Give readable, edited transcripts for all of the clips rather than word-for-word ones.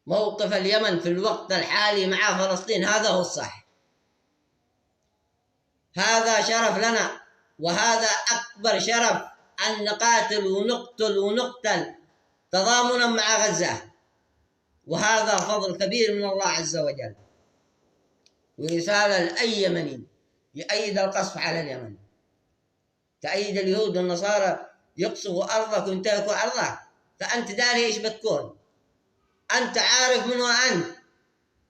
موقف اليمن في الوقت الحالي مع فلسطين هذا هو الصح. هذا شرف لنا، وهذا أكبر شرف أن نقاتل ونقتل ونقتل تضامنا مع غزة، وهذا فضل كبير من الله عز وجل. ورسالة لأي يمني يؤيد القصف على اليمن، تأييد اليهود والنصارى يقصفوا أرضك وينتهكوا أرضك، فأنت داري إيش بتكون، أنت عارف من هو أنت.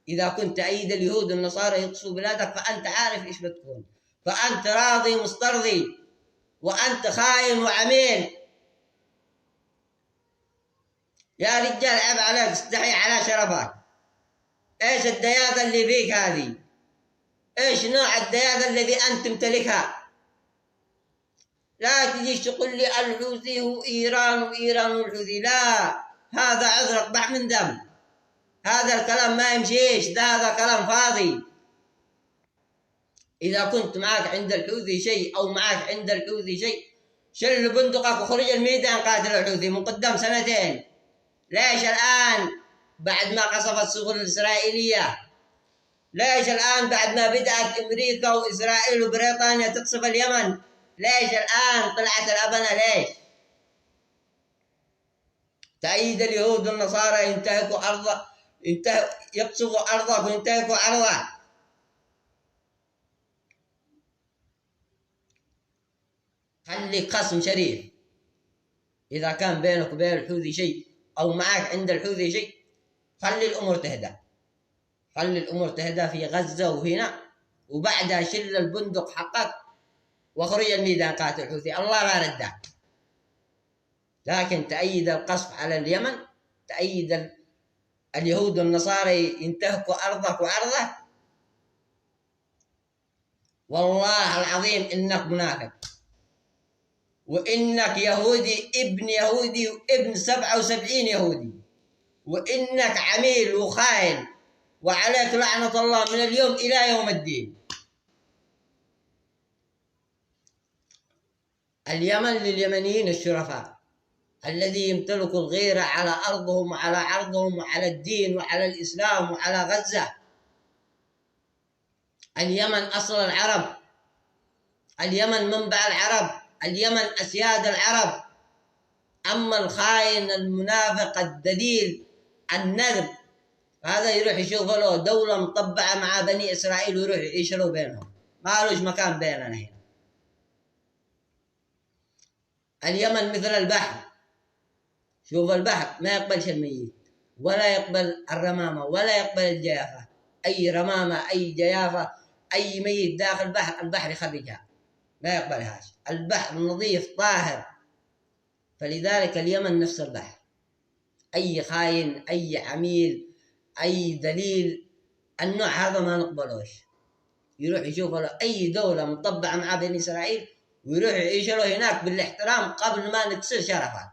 إذا كنت تأييد اليهود والنصارى يقصفوا بلادك فأنت عارف إيش بتكون، فأنت راضي مسترضي، وأنت خاين وعميل. يا رجال عيب عليك، استحي على شرفك. إيش الدياثة اللي فيك هذه؟ إيش نوع الدياثة الذي أنت تمتلكها؟ لا تجيش تقول لي الحوثي وإيران وإيران والحوثي، لا، هذا عذر أقبح من دم. هذا الكلام ما يمشيش، هذا كلام فاضي. إذا كنت معك عند الحوثي شيء أو معك عند الحوثي شيء، شل بندقك وخرج الميدان قاتل الحوثي من قدام 2 سنين. ليش الآن بعد ما قصفت السفن الإسرائيلية؟ ليش الآن بعد ما بدأت أمريكا وإسرائيل وبريطانيا تقصف اليمن؟ ليش الآن طلعت الأبنة؟ ليش؟ تأييد اليهود والنصارى ينتهكوا أرضك، يقصفوا أرضك وينتهكوا أرضك. خلي قسم شريف. إذا كان بينك وبين الحوثي شيء أو معك عند الحوثي شيء، خلي الأمور تهدى، خلي الأمور تهدى في غزة وهنا، وبعدها شل البندق حقك وخرج الميدان قاتل الحوثي، الله ما ردك. لكن تأييد القصف على اليمن، تأييد اليهود والنصارى ينتهكوا أرضك وعرضك، والله العظيم إنك منافق، وإنك يهودي ابن يهودي وابن 77 يهودي، وإنك عميل وخائن، وعليك لعنة الله من اليوم إلى يوم الدين. اليمن لليمنيين الشرفاء الذي يمتلكوا الغيرة على أرضهم وعلى عرضهم وعلى الدين وعلى الإسلام وعلى غزة. اليمن أصل العرب، اليمن منبع العرب، اليمن أسياد العرب. أما الخاين المنافق الدليل النذب، هذا يروح يشوف له دولة مطبعة مع بني إسرائيل ويروح يشروا بينهم، ما لوش مكان بيننا هنا. اليمن مثل البحر، شوف البحر ما يقبلش الميت، ولا يقبل الرمامة، ولا يقبل الجيافة. أي رمامة أي جيافة أي ميت داخل البحر، البحر يخرجها، ما يقبلها. البحر نظيف طاهر، فلذلك اليمن نفس البحر. أي خاين أي عميل أي دليل النوع هذا ما نقبلوش. يروح يشوف له أي دولة مطبعة مع بني إسرائيل ويروح يعيش له هناك بالاحترام قبل ما نكسر شرفه.